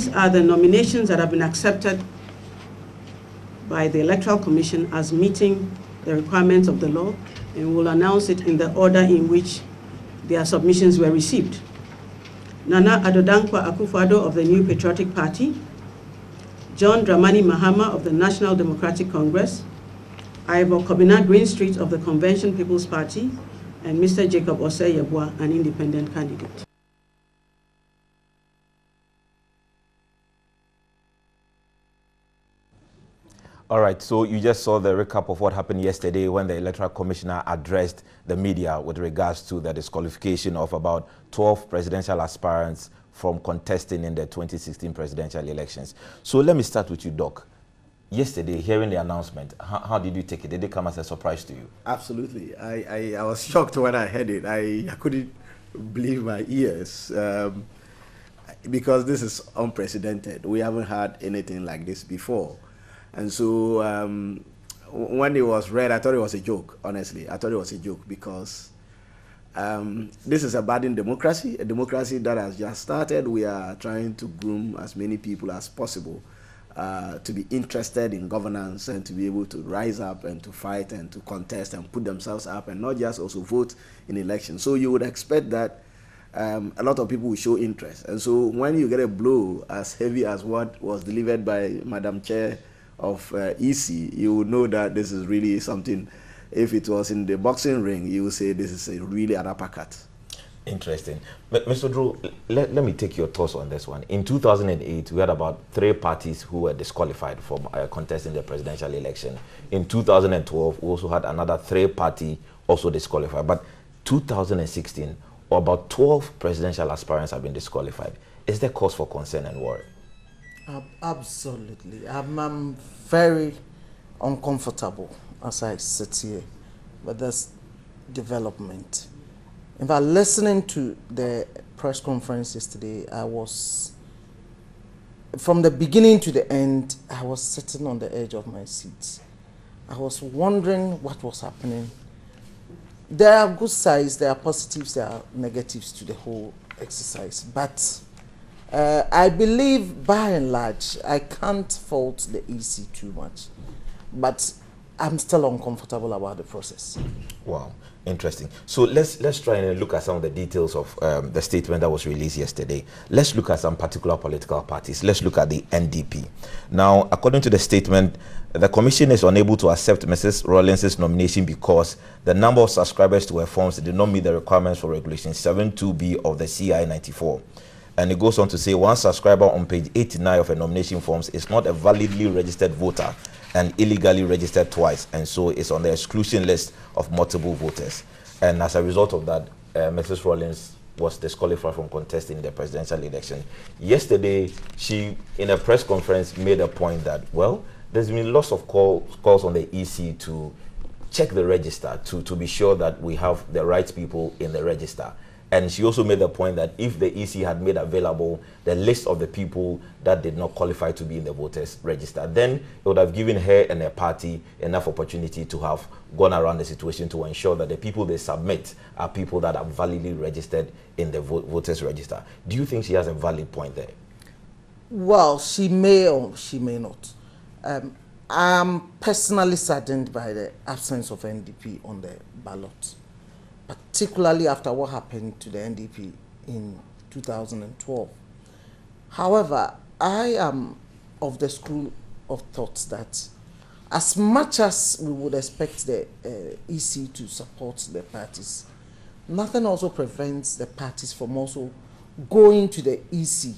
These are the nominations that have been accepted by the Electoral Commission as meeting the requirements of the law, and we'll announce it in the order in which their submissions were received. Nana Adodankwa Akufo-Addo of the New Patriotic Party, John Dramani Mahama of the National Democratic Congress, Ivor Kobina Greenstreet of the Convention People's Party, and Mr. Jacob Osei-Yeboah, an independent candidate. All right, so you just saw the recap of what happened yesterday when the Electoral Commissioner addressed the media with regards to the disqualification of about 12 presidential aspirants from contesting in the 2016 presidential elections. So let me start with you, Doc. Yesterday, hearing the announcement, how did you take it? Did it come as a surprise to you? Absolutely. I was shocked when I heard it. I couldn't believe my ears because this is unprecedented. We haven't had anything like this before. And so when it was read, I thought it was a joke, honestly. I thought it was a joke because this is a budding democracy, a democracy that has just started. We are trying to groom as many people as possible to be interested in governance and to be able to rise up and to fight and to contest and put themselves up and not just also vote in elections. So you would expect that a lot of people will show interest. And so when you get a blow as heavy as what was delivered by Madam Chair of EC, you would know that this is really something. If it was in the boxing ring, you would say this is really an uppercut. Interesting. But Mr. Drew, let me take your thoughts on this one. In 2008, we had about 3 parties who were disqualified from contesting the presidential election. In 2012, we also had another 3 parties also disqualified. But 2016, about 12 presidential aspirants have been disqualified. Is there cause for concern and worry? Absolutely. I'm very uncomfortable as I sit here with this development. In fact, listening to the press conference yesterday, I was, from the beginning to the end, I was sitting on the edge of my seat. I was wondering what was happening. There are good sides, there are positives, there are negatives to the whole exercise. But I believe, by and large, I can't fault the EC too much, but I'm still uncomfortable about the process. Wow, interesting. So let's try and look at some of the details of the statement that was released yesterday. Let's look at some particular political parties. Let's look at the NDP. Now, according to the statement, the Commission is unable to accept Mrs. Rawlings' nomination because the number of subscribers to her forms did not meet the requirements for Regulation 72B of the CI 94. And it goes on to say, one subscriber on page 89 of a nomination forms is not a validly registered voter and illegally registered twice, and so it's on the exclusion list of multiple voters. And as a result of that, Mrs. Rawlings was disqualified from contesting the presidential election. Yesterday, she, in a press conference, made a point that, well, there's been lots of calls on the EC to check the register to be sure that we have the right people in the register. And she also made the point that if the EC had made available the list of the people that did not qualify to be in the voters register, then it would have given her and her party enough opportunity to have gone around the situation to ensure that the people they submit are people that are validly registered in the voters register. Do you think she has a valid point there? Well, she may or she may not. I'm personally saddened by the absence of NDP on the ballot, particularly after what happened to the NDP in 2012. However, I am of the school of thought that as much as we would expect the EC to support the parties, nothing also prevents the parties from also going to the EC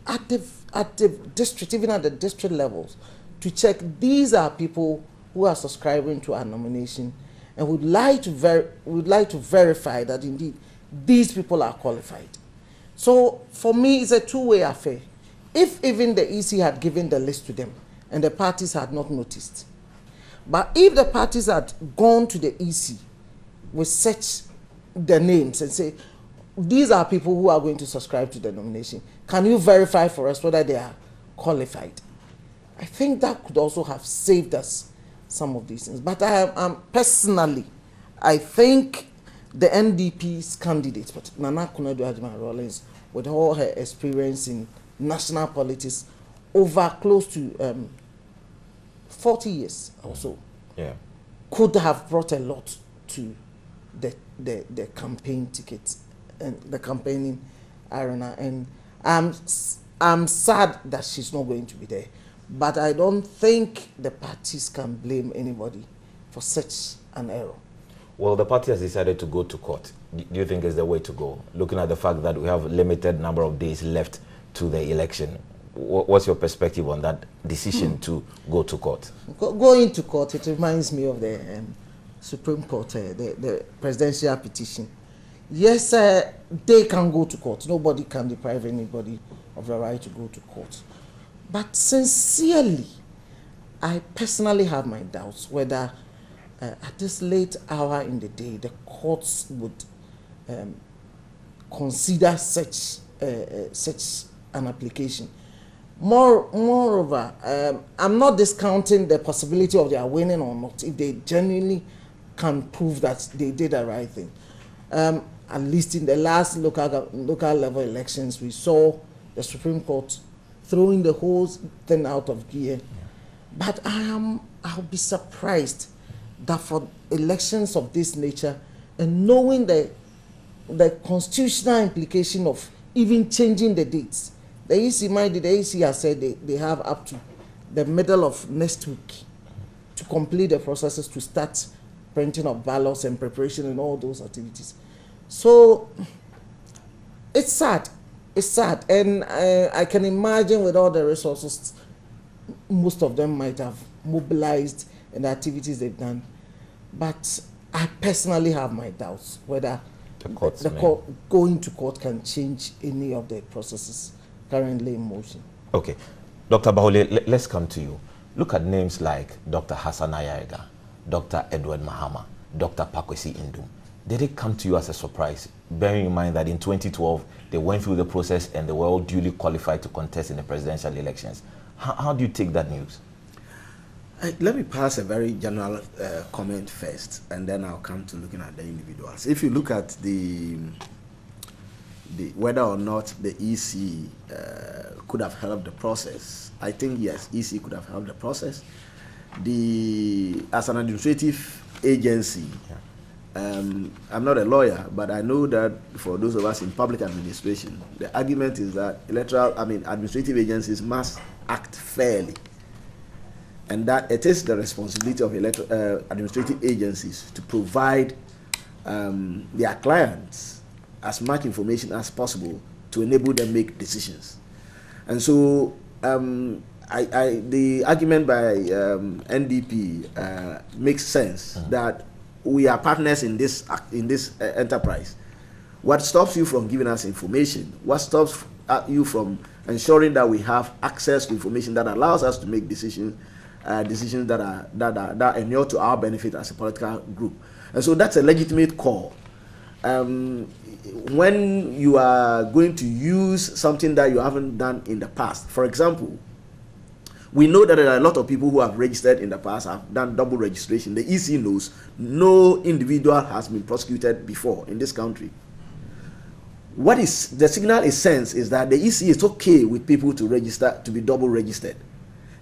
at the district, even at the district levels, to check these are people who are subscribing to our nomination and would like to verify that indeed these people are qualified. So for me, it's a two-way affair. If even the EC had given the list to them and the parties had not noticed, but if the parties had gone to the EC with such the names and say, these are people who are going to subscribe to the nomination, can you verify for us whether they are qualified? I think that could also have saved us some of these things. But personally, I think the NDP's candidate, but Nana Konadu Rawlings, with all her experience in national politics over close to 40 years or so, could have brought a lot to the campaign tickets and the campaigning arena. And I'm sad that she's not going to be there. But I don't think the parties can blame anybody for such an error. Well, the party has decided to go to court. Do you think is the way to go? Looking at the fact that we have a limited number of days left to the election, what's your perspective on that decision to go to court? Going to court, it reminds me of the Supreme Court, the presidential petition. Yes, they can go to court. Nobody can deprive anybody of the right to go to court. But sincerely, I personally have my doubts whether at this late hour in the day, the courts would consider such an application. Moreover, I'm not discounting the possibility of their winning or not if they genuinely can prove that they did the right thing. At least in the last local level elections, we saw the Supreme Court throwing the whole thing out of gear. But I'll be surprised that for elections of this nature, and knowing the constitutional implication of even changing the dates, the EC has said they have up to the middle of next week to complete the processes to start printing of ballots and preparation and all those activities. So it's sad. It's sad. And I can imagine with all the resources, most of them might have mobilized in the activities they've done. But I personally have my doubts whether going to court can change any of the processes currently in motion. Okay. Dr. Bahole, let's come to you. Look at names like Dr. Hassan Ayariga, Dr. Edward Mahama, Dr. Pakwesi Indum. Did it come to you as a surprise, bearing in mind that in 2012, they went through the process and they were all duly qualified to contest in the presidential elections? How do you take that news? Let me pass a very general comment first, and then I'll come to looking at the individuals. If you look at the whether or not the EC could have helped the process, I think yes, EC could have helped the process. As an administrative agency, I'm not a lawyer, but I know that for those of us in public administration, the argument is that administrative agencies must act fairly, and that it is the responsibility of administrative agencies to provide their clients as much information as possible to enable them make decisions. And so the argument by NDP makes sense that we are partners in this enterprise. What stops you from giving us information? What stops you from ensuring that we have access to information that allows us to make decisions that inure to our benefit as a political group? And so that's a legitimate call. When you are going to use something that you haven't done in the past, for example, we know that there are a lot of people who have registered in the past, have done double registration. The EC knows no individual has been prosecuted before in this country. What is the signal it sends is that the EC is okay with people to register, to be double registered.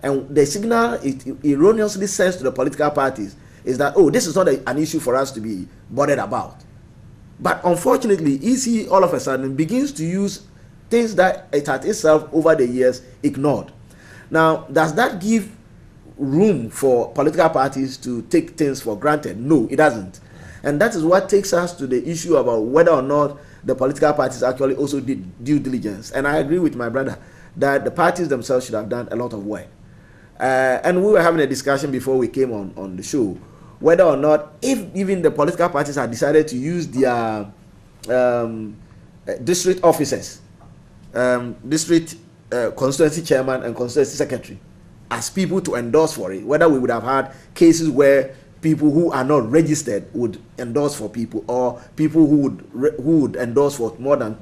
And the signal it erroneously sends to the political parties is that, oh, this is not an issue for us to be bothered about. But unfortunately, EC all of a sudden begins to use things that it had itself over the years ignored. Now, does that give room for political parties to take things for granted? No, it doesn't. And that is what takes us to the issue about whether or not the political parties actually also did due diligence. And I agree with my brother that the parties themselves should have done a lot of work. And we were having a discussion before we came on the show, whether or not, if even the political parties had decided to use their district officers, district constituency chairman and constituency secretary as people to endorse for it, whether we would have had cases where people who are not registered would endorse for people, or people who would endorse for more than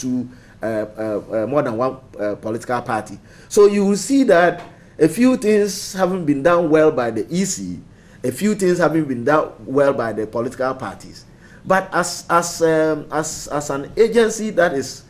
one political party. So you will see that a few things haven't been done well by the EC, a few things haven't been done well by the political parties. But as an agency that is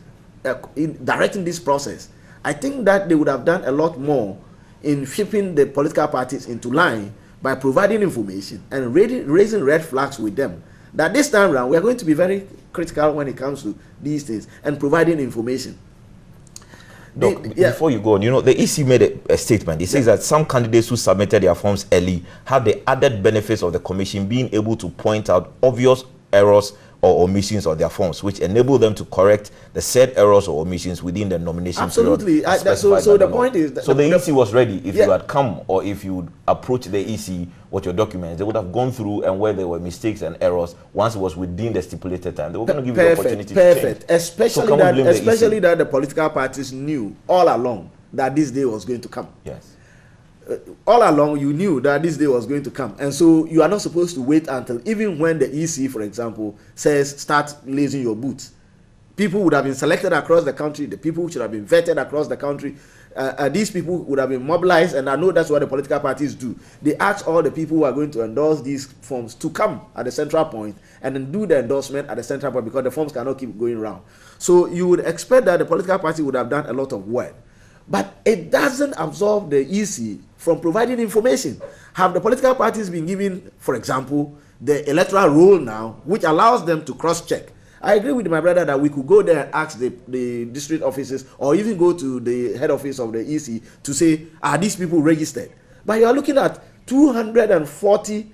directing this process, I think that they would have done a lot more in shipping the political parties into line by providing information and raising red flags with them. That this time around, we are going to be very critical when it comes to these things and providing information. Before you go on, the EC made a statement. It says that some candidates who submitted their forms early have the added benefits of the commission being able to point out obvious errors or omissions on their forms, which enable them to correct the said errors or omissions within the nomination Absolutely. period. So the point is that the EC was ready. If you had come, or if you approach the EC with your documents, they would have gone through, and where there were mistakes and errors, once it was within the stipulated time, they were going to give you the opportunity to change. Especially that the political parties knew all along that this day was going to come. Yes. All along you knew that this day was going to come, and so you are not supposed to wait until, even when the EC, for example, says start lacing your boots. People would have been selected across the country. The people should have been vetted across the country. These people would have been mobilized, and I know that's what the political parties do. They ask all the people who are going to endorse these forms to come at the central point and then do the endorsement at the central point, because the forms cannot keep going around. So you would expect that the political party would have done a lot of work. But it doesn't absolve the EC from providing information. Have the political parties been given, for example, the electoral roll now, which allows them to cross-check? I agree with my brother that we could go there and ask the district offices, or even go to the head office of the EC to say, are these people registered? But you are looking at 340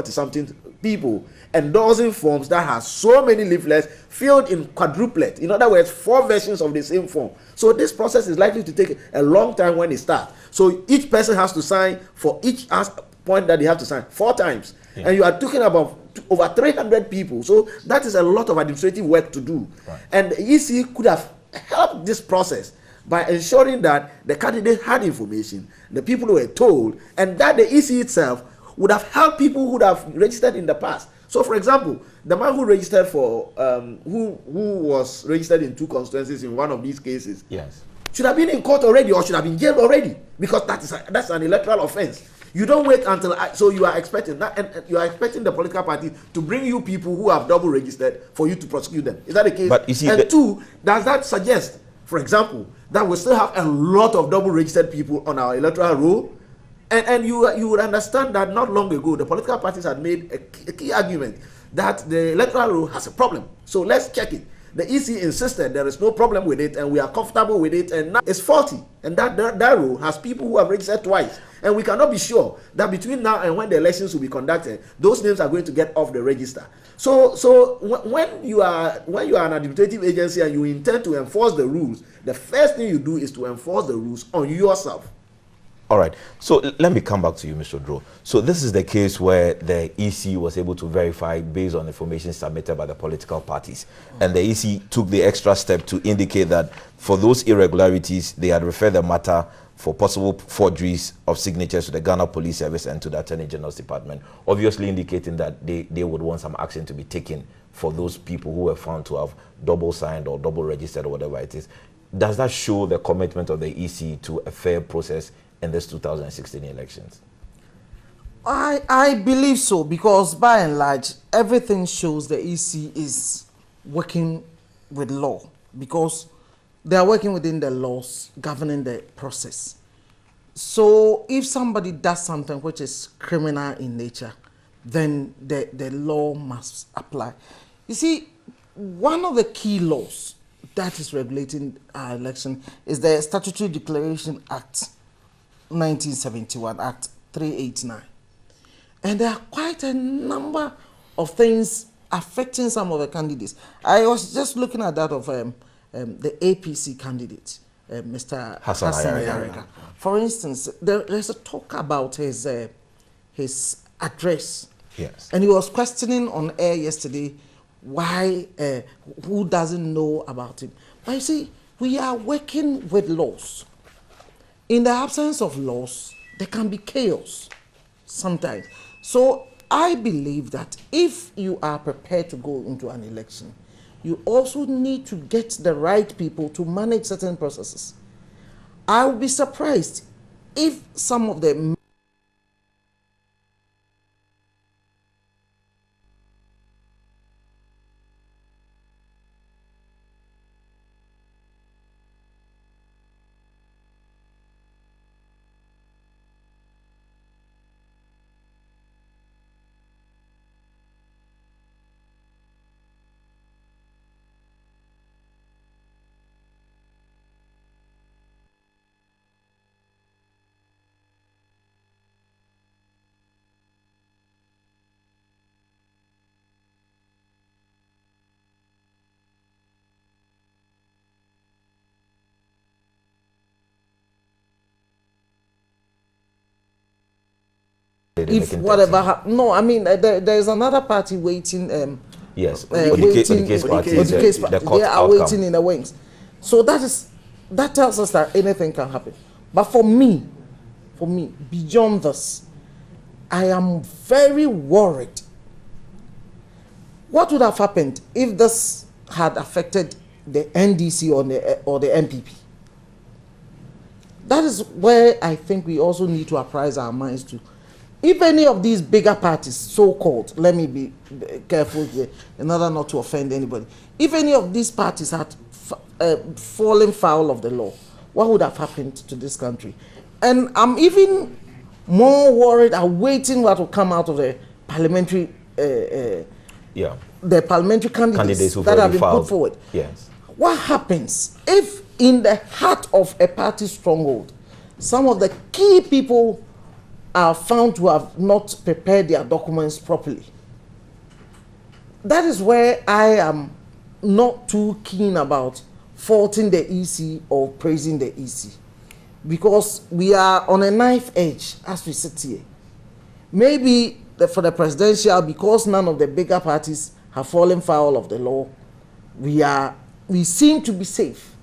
something people endorsing forms that have so many leaflets filled in quadruplet. In other words, 4 versions of the same form. So this process is likely to take a long time when it starts. So each person has to sign for each point that they have to sign 4 times. Yeah. And you are talking about over 300 people. So that is a lot of administrative work to do. Right. And the EC could have helped this process by ensuring that the candidate had information, the people were told, and that the EC itself would have helped people who would have registered in the past. So, for example, the man who registered for, who was registered in 2 constituencies in one of these cases, yes, should have been in court already, or should have been jailed already, because that's an electoral offense. You don't wait until, so you are expecting that, and you are expecting the political party to bring you people who have double registered for you to prosecute them. Is that the case? But you see, and 2, does that suggest, for example, that we still have a lot of double registered people on our electoral roll? And you would understand that not long ago the political parties had made a key argument that the electoral roll has a problem. So let's check it. The EC insisted there is no problem with it, and we are comfortable with it, and now it's faulty. And that roll has people who have registered twice. And we cannot be sure that between now and when the elections will be conducted, those names are going to get off the register. So when you are an administrative agency and you intend to enforce the rules, the first thing you do is to enforce the rules on yourself. All right. So let me come back to you, Mr. Dro. So this is the case where the EC was able to verify based on information submitted by the political parties. And the EC took the extra step to indicate that for those irregularities, they had referred the matter for possible forgeries of signatures to the Ghana Police Service and to the Attorney General's Department, obviously indicating that they would want some action to be taken for those people who were found to have double signed or double registered or whatever it is. Does that show the commitment of the EC to a fair process in this 2016 elections? I believe so, because by and large, everything shows the EC is working with law, because they are working within the laws governing the process. So if somebody does something which is criminal in nature, then the law must apply. You see, one of the key laws that is regulating our election is the Statutory Declaration Act 1971, Act 389. And there are quite a number of things affecting some of the candidates. I was just looking at that of the APC candidate, Mr. Hassan Ayariga. For instance, there's a talk about his address. Yes. And he was questioning on air yesterday why, who doesn't know about him. But you see, we are working with laws. In the absence of laws, there can be chaos sometimes. So I believe that if you are prepared to go into an election, you also need to get the right people to manage certain processes. I would be surprised if some of the if whatever no, I mean there is another party waiting. Yes, Waiting. They are waiting in the wings. So that tells us that anything can happen. But for me, beyond this, I am very worried. What would have happened if this had affected the NDC or the MPP? That is where I think we also need to apprise our minds to. If any of these bigger parties, so-called, let me be careful here in order not to offend anybody. If any of these parties had fallen foul of the law, what would have happened to this country? And I'm even more worried, awaiting what will come out of the parliamentary, the parliamentary candidates that have been put forward. Yes. What happens if, in the heart of a party stronghold, some of the key people are found to have not prepared their documents properly? That is where I am not too keen about faulting the EC or praising the EC, because we are on a knife edge as we sit here. Maybe for the presidential, because none of the bigger parties have fallen foul of the law, we seem to be safe.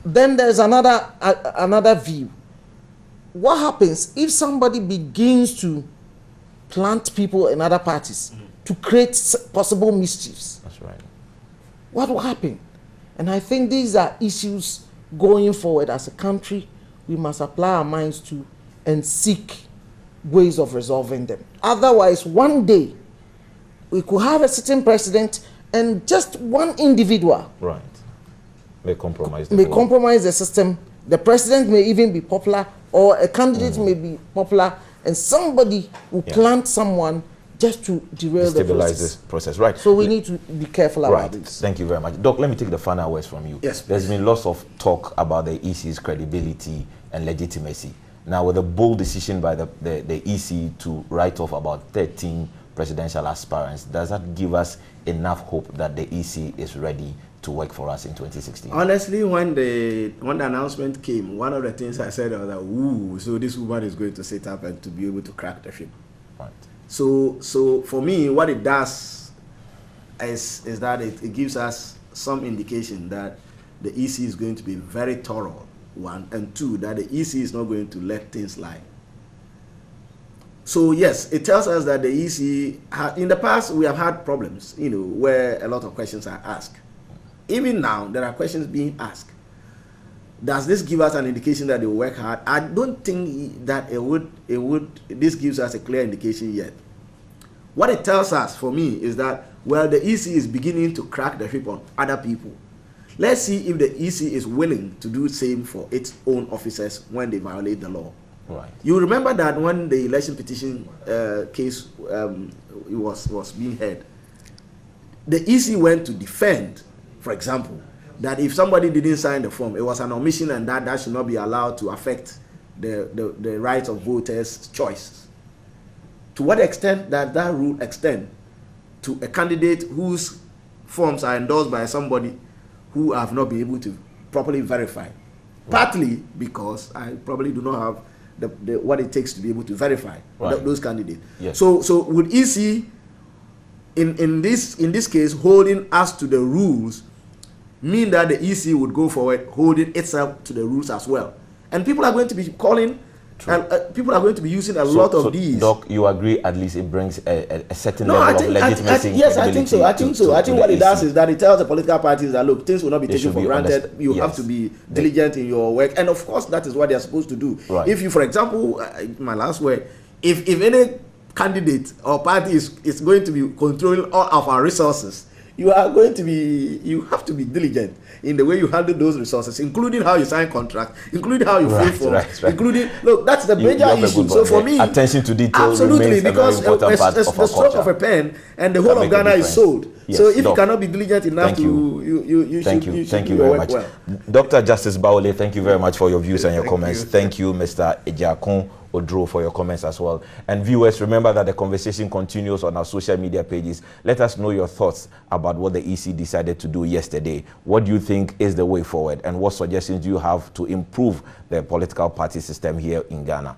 Then there's another view. What happens if somebody begins to plant people in other parties to create possible mischiefs? That's right. What will happen? And I think these are issues going forward as a country we must apply our minds to and seek ways of resolving them. Otherwise, one day we could have a sitting president and just one individual may compromise the system. The president may even be popular, or a candidate may be popular, and somebody will plant someone just to derail the process. This process, right? So we need to be careful about this. Thank you very much. Doc, let me take the final words from you. Yes, there's been lots of talk about the EC's credibility and legitimacy. Now, with a bold decision by the EC to write off about 13 presidential aspirants, does that give us enough hope that the EC is ready to work for us in 2016? Honestly, when the announcement came, one of the things I said was that, ooh, so this woman is going to sit up and to be able to crack the ship. Right. So for me, what it does is that it gives us some indication that the EC is going to be very thorough, one, and two, that the EC is not going to let things lie. So yes, it tells us that the EC, in the past, we have had problems, where a lot of questions are asked. Even now, there are questions being asked. Does this give us an indication that they will work hard? I don't think that it would. This gives us a clear indication yet. What it tells us, for me, is that, well, the EC is beginning to crack the whip on other people. Let's see if the EC is willing to do the same for its own officers when they violate the law. Right. You remember that when the election petition case was being heard, the EC went to defend, for example, that if somebody didn't sign the form, it was an omission, and that should not be allowed to affect the rights of voters' choice. To what extent does that rule extend to a candidate whose forms are endorsed by somebody who have not been able to properly verify? Right. Partly because I probably do not have what it takes to be able to verify those candidates. Yes. So would EC in this case holding us to the rules mean that the EC would go forward holding itself to the rules as well? And people are going to be calling, people are going to be using a lot of these. Doc, you agree at least it brings a certain level of legitimacy? Yes, I think so. I think what it does is that it tells the political parties that, look, things will not be taken for granted. You have to be diligent in your work. And of course, that is what they are supposed to do. Right. If you, for example, my last word, if any candidate or party is going to be controlling all of our resources, you have to be diligent in the way you handle those resources, including how you sign contracts, including how you fill forms, including, look, that's the major issue. So for me, attention to detail absolutely, because the stroke of a pen and the whole of Ghana is sold. Yes, so if you cannot be diligent enough you should do your work well. Dr. Justice Baole, thank you very much for your views and your comments. Thank you, Mr. Ejakun Odro, for your comments as well. And viewers, remember that the conversation continues on our social media pages. Let us know your thoughts about what the EC decided to do yesterday. What do you think is the way forward? And what suggestions do you have to improve the political party system here in Ghana?